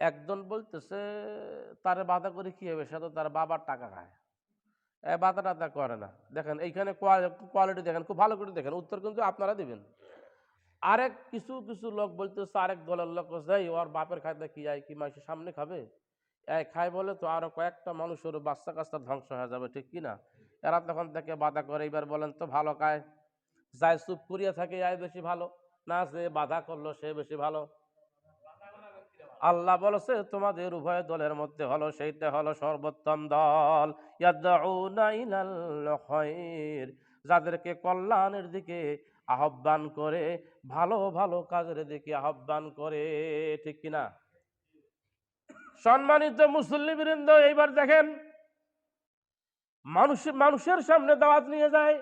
একজন বলতেছে তারে বাধা করে কি হবে, সে তো তার বাবার টাকা খায়, বাধা টাধা করে না। দেখেন এইখানে কোয়ালিটি দেখেন, খুব ভালো করে দেখেন, উত্তর কিন্তু আপনারা দিবেন। আরেক কিছু কিছু লোক বলতেছে, আরেক দলের লোক যাই ওর বাপের খাইতে কি যায়, কি মানুষের সামনে খাবে, খায় বলে তো আরো কয়েকটা মানুষের বাচ্চা কাচ্চা ধ্বংস হয়ে যাবে, ঠিক কিনা? এরা তখন থেকে বাধা করে। এবার বলেন তো ভালো খায়, যাই চুপ করিয়া থাকে আয় বেশি ভালো, না যে বাধা করলো সে বেশি ভালো? আল্লাহ বলেছে তোমাদের উভয় দলের মধ্যে হলো সেইটা হলো সর্বোত্তম দল, ইয়াদউনা ইলাল খায়র, যাদেরকে কল্যাণের দিকে আহ্বান করে, ভালো ভালো কাজের দিকে আহ্বান করে, ঠিক কিনা? সম্মানিত মুসল্লিবৃন্দ, এইবার দেখেন মানুষের সামনে দাওয়াত নিয়ে যায়।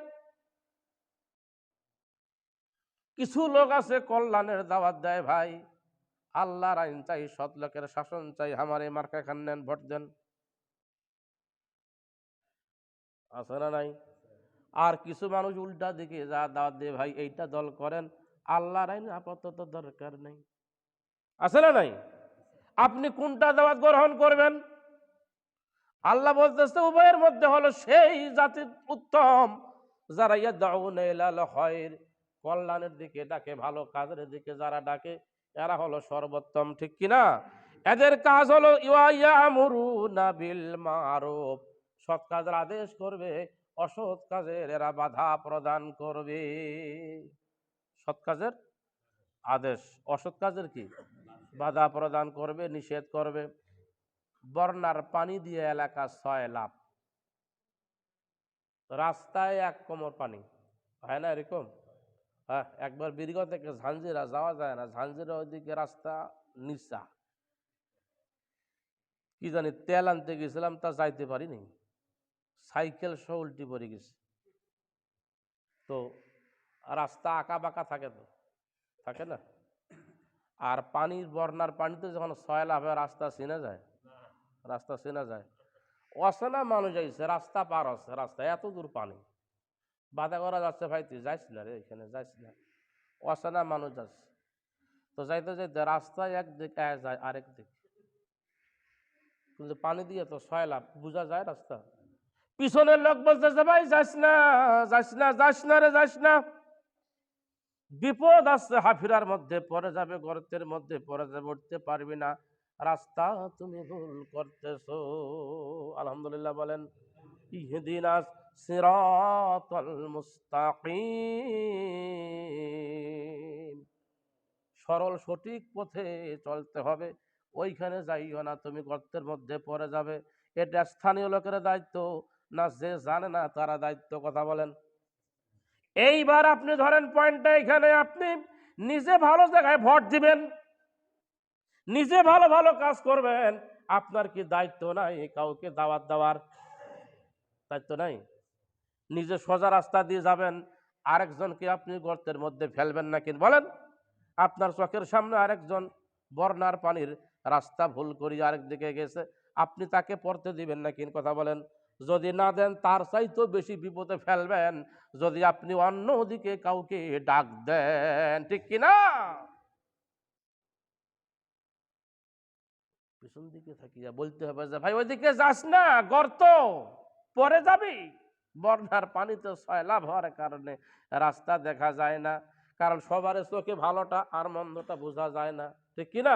কিছু লোক আছে কল্যাণের দাওয়াত দেয়, ভাই আল্লাহর আইন চাই, সৎ লোকের শাসন চাই, আমার এই মার্কা খান নেন, ভোট দেন, আছে না নাই? আর কিছু মানুষ উল্টা দিকে যা দাওয়াত দিয়ে, ভাই এইটা দল করেন, আল্লাহর আইন আপাতত দরকার নেই, আছে না নাই? আপনি কোনটা দাওয়াত গ্রহণ করবেন? আল্লাহ বলতেছে উভয়ের মধ্যে হলো সেই জাতি উত্তম, যারা ইয়াদউনা ইলাল খায়র, কল্যাণের দিকে ডাকে, ভালো কাজের দিকে যারা ডাকে, এরা হলো সর্বোত্তম, ঠিক কিনা? এদের কাজ হলো ইয়ামুরুনা বিল মারুফ, সৎ কাজের আদেশ করবে, অসৎ কাজের এরা বাধা প্রদান করবে। সৎ কাজের আদেশ, অসৎ কাজের কি বাধা প্রদান করবে, নিষেধ করবে। বন্যার পানি দিয়ে এলাকা 6 লাখ, রাস্তায় 1 কোমর পানি, হয় না এরকম? হ্যাঁ, একবার বীরগঞ্জ থেকে ঝাঞ্জিরা যাওয়া যায় না, ঝাঞ্জিরা ওইদিকে রাস্তা নিচা, কি জানি তেল আনতে গেছিলাম, তা যাইতে পারিনি, সাইকেল সহ উল্টি পড়ে গেছে। তো রাস্তা আঁকা বাঁকা থাকে, তো থাকে না? আর পানির বন্যার পানিতে যখন 6 লাখ রাস্তা চেনা যায়, রাস্তা চেনা যায়, অচেনা মানুষ আইছে, রাস্তা পার হচ্ছে, রাস্তা এত দূর পানি, বাধা করা যাচ্ছে, ভাই তুই যাইস না রে, এখানে যাইস না, অচেনা মানুষ যাচ্ছে। তো যাইতে যাইতে রাস্তায় একদিক যায় আরেক দিক, কিন্তু পানি দিয়ে তো 6 লাখ বোঝা যায় রাস্তা। পিছনের লোক বলতেছে, ভাই যাস না, যাস না, যাস না রে, যাস না, বিপদ আসছে, হাফিরার মধ্যে পড়ে যাবে, গর্তের মধ্যে পড়ে যাবে, উঠতে পারবি না, রাস্তা তুমি ভুল করতেছো। আলহামদুলিল্লাহ বলেন। ইহদিনাস সিরাতাল মুস্তাকিম, সরল সঠিক পথে চলতে হবে, ওইখানে যাইও না, তুমি গর্তের মধ্যে পড়ে যাবে। এটা স্থানীয় লোকের দায়িত্ব না যে জানে না তারা দায়িত্ব? কথা বলেন। এইবার আপনি ধরেন পয়েন্টটা এখানে, আপনি নিজে ভালো জায়গায় ভোট দিবেন, নিজে ভালো ভালো কাজ করবেন, আপনার কি দায়িত্ব নাই কাউকে দাওয়াত দেওয়ার? দায়িত্ব নাই? নিজে সোজা রাস্তা দিয়ে যাবেন, আরেকজনকে আপনি গর্তের মধ্যে ফেলবেন নাকি? বলেন। আপনার চোখের সামনে আরেকজন বন্যার পানির রাস্তা ভুল করি আরেক দিকে গেছে, আপনি তাকে পড়তে দিবেন নাকি? কথা বলেন। যদি না দেন, তার চাইতেও বেশি বিপদে ফেলবেন যদি আপনি অন্য দিকে কাউকে ডাক দেন, ঠিক কিনা? পিছন দিকে থাকিয়া বলতে হবে যে, ভাই ওইদিকে যাস না, গর্ত, পরে যাবি। বন্যার পানিতে সয়লাভ হওয়ার কারণে রাস্তা দেখা যায় না, কারণ সবার চোখে ভালোটা আর মন্দটা বোঝা যায় না, ঠিক কিনা?